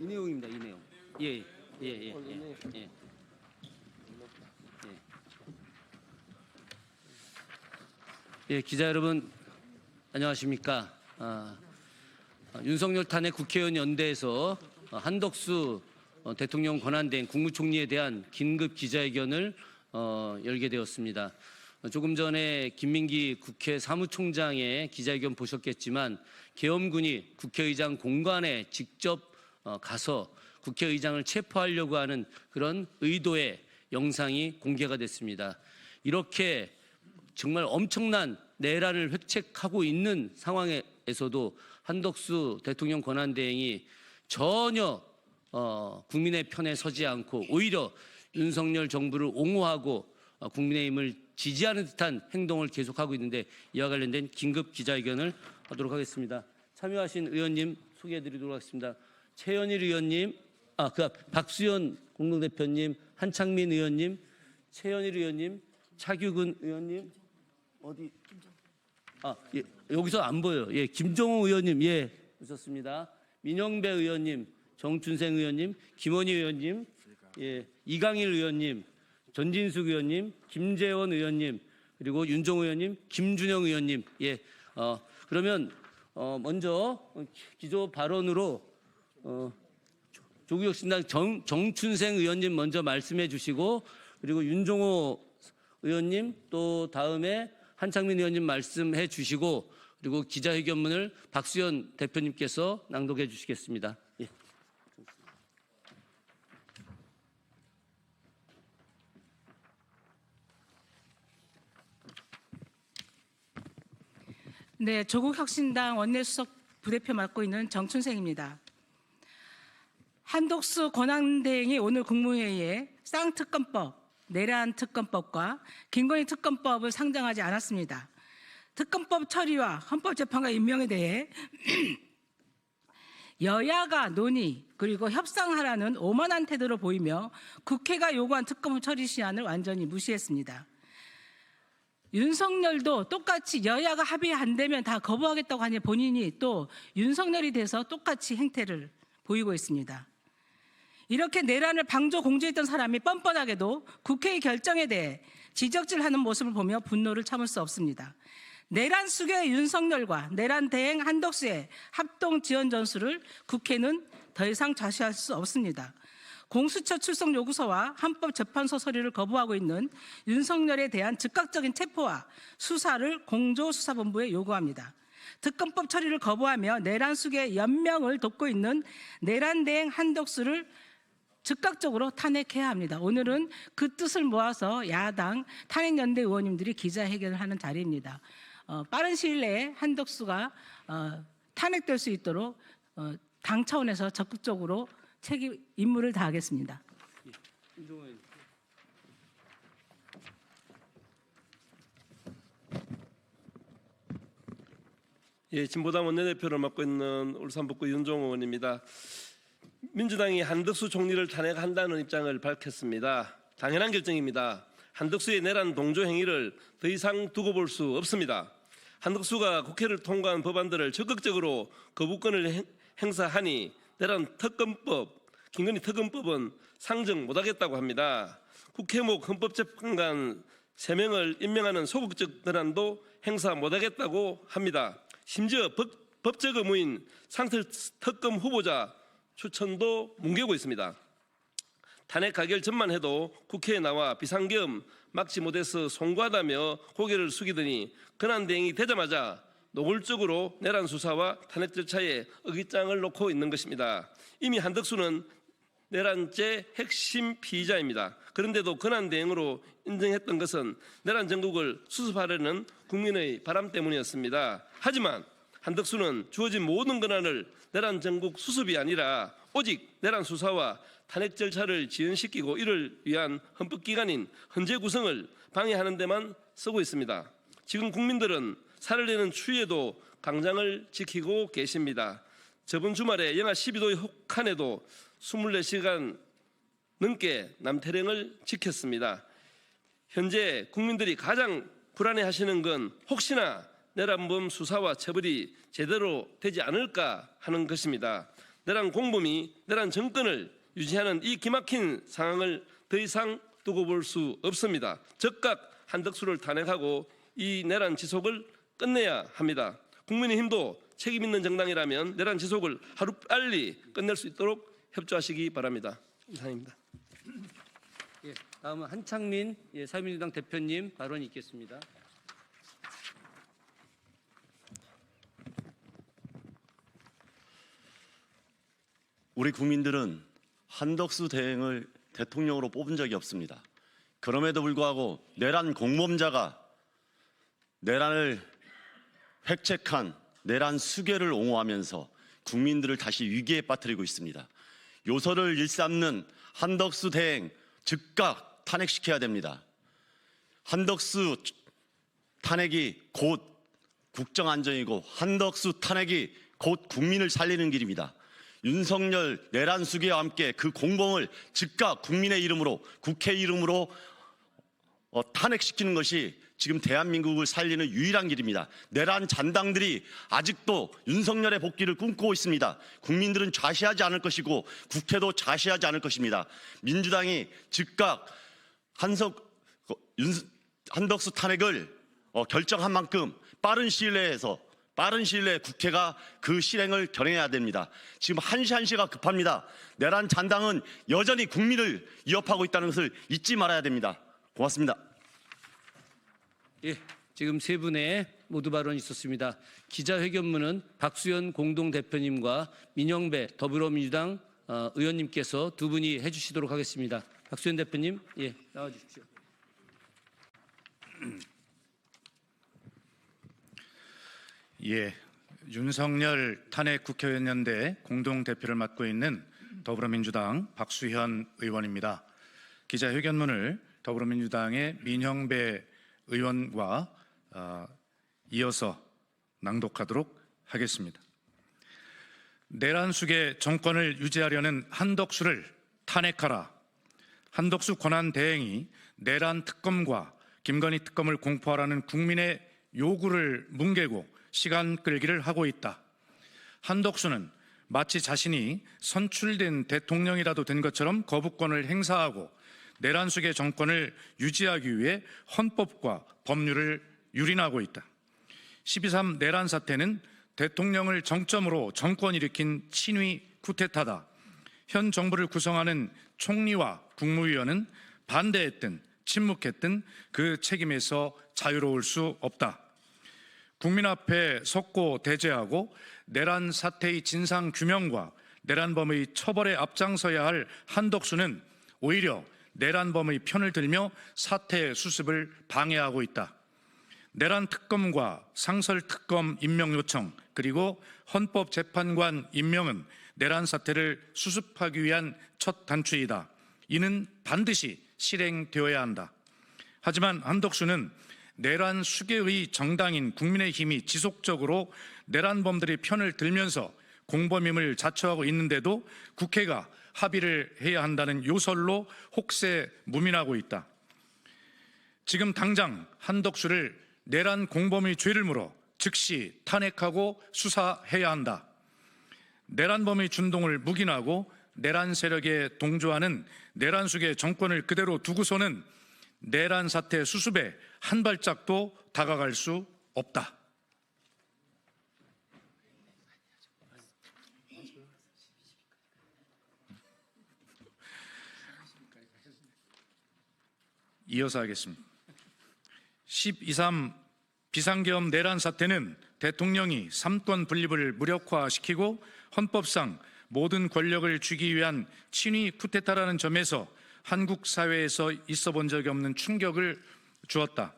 이 내용입니다. 이 내용. 예, 예, 예, 예, 예. 예, 기자 여러분 안녕하십니까? 윤석열 탄핵 국회의원 연대에서 한덕수 대통령 권한대행 국무총리에 대한 긴급 기자회견을 열게 되었습니다. 조금 전에 김민기 국회 사무총장의 기자회견 보셨겠지만 계엄군이 국회의장 공관에 직접 가서 국회의장을 체포하려고 하는 그런 의도의 영상이 공개가 됐습니다. 이렇게 정말 엄청난 내란을 획책하고 있는 상황에서도 한덕수 대통령 권한대행이 전혀 국민의 편에 서지 않고 오히려 윤석열 정부를 옹호하고 국민의힘을 지지하는 듯한 행동을 계속하고 있는데 이와 관련된 긴급 기자회견을 하도록 하겠습니다. 참여하신 의원님 소개해드리도록 하겠습니다. 최현일 의원님, 박수현 공동대표님, 한창민 의원님, 최현일 의원님, 차규근 의원님, 어디? 예, 여기서 안 보여요. 예, 김종호 의원님, 예, 오셨습니다. 민영배 의원님, 정춘생 의원님, 김원희 의원님, 예, 이강일 의원님, 전진숙 의원님, 김재원 의원님, 그리고 윤종호 의원님, 김준영 의원님, 예, 그러면 먼저 기조 발언으로 조국혁신당 정춘생 의원님 먼저 말씀해 주시고 그리고 윤종호 의원님 또 다음에 한창민 의원님 말씀해 주시고 그리고 기자회견문을 박수현 대표님께서 낭독해 주시겠습니다. 예. 네, 조국혁신당 원내수석 부대표 맡고 있는 정춘생입니다. 한덕수 권한대행이 오늘 국무회의에 쌍특검법, 내란 특검법과 김건희 특검법을 상정하지 않았습니다. 특검법 처리와 헌법재판관 임명에 대해 여야가 논의 그리고 협상하라는 오만한 태도를 보이며 국회가 요구한 특검 처리 시한을 완전히 무시했습니다. 윤석열도 똑같이 여야가 합의 안 되면 다 거부하겠다고 하니 본인이 또 윤석열이 돼서 똑같이 행태를 보이고 있습니다. 이렇게 내란을 방조 공조했던 사람이 뻔뻔하게도 국회의 결정에 대해 지적질하는 모습을 보며 분노를 참을 수 없습니다. 내란 수괴의 윤석열과 내란 대행 한덕수의 합동 지원 전술을 국회는 더 이상 좌시할 수 없습니다. 공수처 출석 요구서와 헌법재판소 서류를 거부하고 있는 윤석열에 대한 즉각적인 체포와 수사를 공조수사본부에 요구합니다. 특검법 처리를 거부하며 내란 수괴의 연명을 돕고 있는 내란 대행 한덕수를 즉각적으로 탄핵해야 합니다. 오늘은 그 뜻을 모아서 야당 탄핵연대 의원님들이 기자회견을 하는 자리입니다. 빠른 시일 내에 한덕수가 탄핵될 수 있도록 당 차원에서 적극적으로 책임 임무를 다하겠습니다. 예, 진보당 원내대표를 맡고 있는 울산북구 윤종호 의원입니다. 민주당이 한덕수 총리를 탄핵한다는 입장을 밝혔습니다. 당연한 결정입니다. 한덕수의 내란 동조 행위를 더 이상 두고 볼 수 없습니다. 한덕수가 국회를 통과한 법안들을 적극적으로 거부권을 행사하니 내란 특검법, 김건희 특검법은 상정 못하겠다고 합니다. 국회목 헌법재판관 3명을 임명하는 소극적 권한도 행사 못하겠다고 합니다. 심지어 법적 의무인 상특검 후보자 추천도 뭉개고 있습니다. 탄핵 가결 전만 해도 국회에 나와 비상계엄 막지 못해서 송구하다며 고개를 숙이더니 권한대행이 되자마자 노골적으로 내란 수사와 탄핵 절차에 어깃장을 놓고 있는 것입니다. 이미 한덕수는 내란죄 핵심 피의자입니다. 그런데도 권한대행으로 인정했던 것은 내란 전국을 수습하려는 국민의 바람 때문이었습니다. 하지만 한덕수는 주어진 모든 권한을 내란 전국 수습이 아니라 오직 내란 수사와 탄핵 절차를 지연시키고 이를 위한 헌법기관인 헌재 구성을 방해하는 데만 쓰고 있습니다. 지금 국민들은 살을 내는 추위에도 강장을 지키고 계십니다. 저번 주말에 영하 12도의 혹한에도 24시간 넘게 남태령을 지켰습니다. 현재 국민들이 가장 불안해하시는 건 혹시나 내란범 수사와 처벌이 제대로 되지 않을까 하는 것입니다. 내란 공범이 내란 정권을 유지하는 이 기막힌 상황을 더 이상 두고 볼 수 없습니다. 즉각 한덕수를 탄핵하고 이 내란 지속을 끝내야 합니다. 국민의힘도 책임 있는 정당이라면 내란 지속을 하루빨리 끝낼 수 있도록 협조하시기 바랍니다. 이상입니다. 예, 다음은 한창민 사회민주당 대표님 발언이 있겠습니다. 우리 국민들은 한덕수 대행을 대통령으로 뽑은 적이 없습니다. 그럼에도 불구하고 내란 공범자가 내란을 획책한 내란 수괴를 옹호하면서 국민들을 다시 위기에 빠뜨리고 있습니다. 요소를 일삼는 한덕수 대행 즉각 탄핵시켜야 됩니다. 한덕수 탄핵이 곧 국정안전이고 한덕수 탄핵이 곧 국민을 살리는 길입니다. 윤석열 내란 수괴와 함께 그 공범을 즉각 국민의 이름으로 국회 이름으로 탄핵시키는 것이 지금 대한민국을 살리는 유일한 길입니다. 내란 잔당들이 아직도 윤석열의 복귀를 꿈꾸고 있습니다. 국민들은 좌시하지 않을 것이고 국회도 좌시하지 않을 것입니다. 민주당이 즉각 한덕수 탄핵을 결정한 만큼 빠른 시일 내에 국회가 그 실행을 결행해야 됩니다. 지금 한시가 급합니다. 내란 잔당은 여전히 국민을 위협하고 있다는 것을 잊지 말아야 됩니다. 고맙습니다. 예, 지금 세 분의 모두 발언이 있었습니다. 기자회견문은 박수현 공동대표님과 민영배 더불어민주당 의원님께서 두 분이 해주시도록 하겠습니다. 박수현 대표님, 예, 나와주십시오. 예, 윤석열 탄핵 국회의원연대 공동대표를 맡고 있는 더불어민주당 박수현 의원입니다. 기자회견문을 더불어민주당의 민형배 의원과 이어서 낭독하도록 하겠습니다. 내란 수괴 정권을 유지하려는 한덕수를 탄핵하라. 한덕수 권한대행이 내란 특검과 김건희 특검을 공포하라는 국민의 요구를 뭉개고 시간 끌기를 하고 있다. 한덕수는 마치 자신이 선출된 대통령이라도 된 것처럼 거부권을 행사하고 내란 수괴 정권을 유지하기 위해 헌법과 법률을 유린하고 있다. 12.3 내란 사태는 대통령을 정점으로 정권 일으킨 친위 쿠데타다. 현 정부를 구성하는 총리와 국무위원은 반대했든 침묵했든 그 책임에서 자유로울 수 없다. 국민 앞에 섰고 대제하고 내란 사태의 진상 규명과 내란범의 처벌에 앞장서야 할 한덕수는 오히려 내란범의 편을 들며 사태 수습을 방해하고 있다. 내란 특검과 상설 특검 임명 요청 그리고 헌법재판관 임명은 내란 사태를 수습하기 위한 첫 단추이다. 이는 반드시 실행되어야 한다. 하지만 한덕수는 내란 수괴의 정당인 국민의힘이 지속적으로 내란범들의 편을 들면서 공범임을 자처하고 있는데도 국회가 합의를 해야 한다는 요설로 혹세무민하고 있다. 지금 당장 한덕수를 내란 공범의 죄를 물어 즉시 탄핵하고 수사해야 한다. 내란범의 준동을 묵인하고 내란 세력에 동조하는 내란 수괴 정권을 그대로 두고서는 내란 사태 수습에 한 발짝도 다가갈 수 없다. 이어서 하겠습니다. 12.3 비상계엄 내란 사태는 대통령이 삼권 분립을 무력화시키고 헌법상 모든 권력을 쥐기 위한 친위 쿠데타라는 점에서 한국 사회에서 있어 본 적이 없는 충격을 주었다.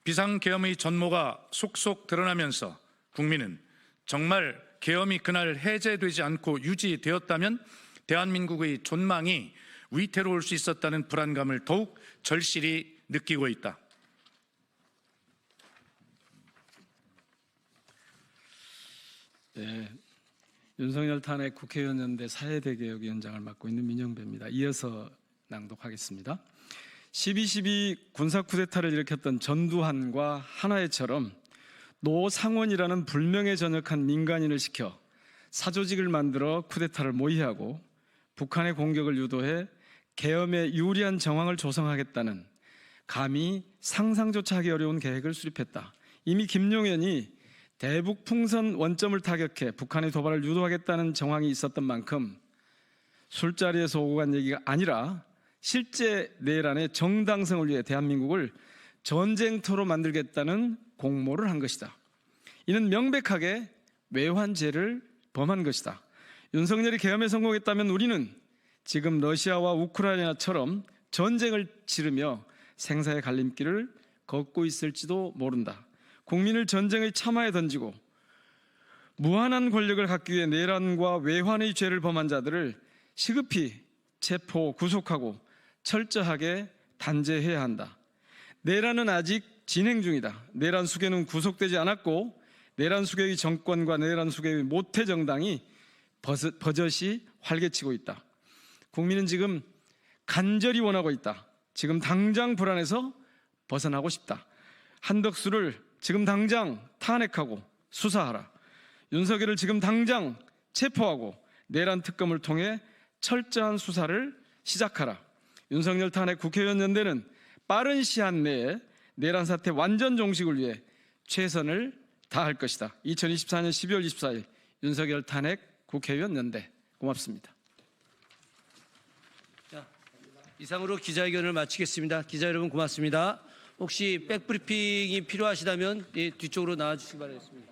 비상계엄의 전모가 속속 드러나면서 국민은 정말 계엄이 그날 해제되지 않고 유지되었다면 대한민국의 존망이 위태로울 수 있었다는 불안감을 더욱 절실히 느끼고 있다. 네, 윤석열 탄핵 국회의원연대 사회대개혁위원장을 맡고 있는 민영배입니다. 이어서 낭독하겠습니다. 12.12 군사 쿠데타를 일으켰던 전두환과 한화회처럼 노상원이라는 불명예 전역한 민간인을 시켜 사조직을 만들어 쿠데타를 모의하고 북한의 공격을 유도해 계엄에 유리한 정황을 조성하겠다는 감히 상상조차 하기 어려운 계획을 수립했다. 이미 김용현이 대북 풍선 원점을 타격해 북한의 도발을 유도하겠다는 정황이 있었던 만큼 술자리에서 오고 간 얘기가 아니라 실제 내란의 정당성을 위해 대한민국을 전쟁터로 만들겠다는 공모를 한 것이다. 이는 명백하게 외환죄를 범한 것이다. 윤석열이 계엄에 성공했다면 우리는 지금 러시아와 우크라이나처럼 전쟁을 치르며 생사의 갈림길을 걷고 있을지도 모른다. 국민을 전쟁의 참화에 던지고 무한한 권력을 갖기 위해 내란과 외환의 죄를 범한 자들을 시급히 체포, 구속하고 철저하게 단죄해야 한다. 내란은 아직 진행 중이다. 내란 수괴는 구속되지 않았고 내란 수괴의 정권과 내란 수괴의 모태 정당이 버젓이 활개치고 있다. 국민은 지금 간절히 원하고 있다. 지금 당장 불안해서 벗어나고 싶다. 한덕수를 지금 당장 탄핵하고 수사하라. 윤석열을 지금 당장 체포하고 내란 특검을 통해 철저한 수사를 시작하라. 윤석열 탄핵 국회의원 연대는 빠른 시한 내에 내란 사태 완전 종식을 위해 최선을 다할 것이다. 2024년 12월 24일 윤석열 탄핵 국회의원 연대. 고맙습니다. 이상으로 기자회견을 마치겠습니다. 기자 여러분 고맙습니다. 혹시 백브리핑이 필요하시다면 뒤쪽으로 나와주시기 바라겠습니다.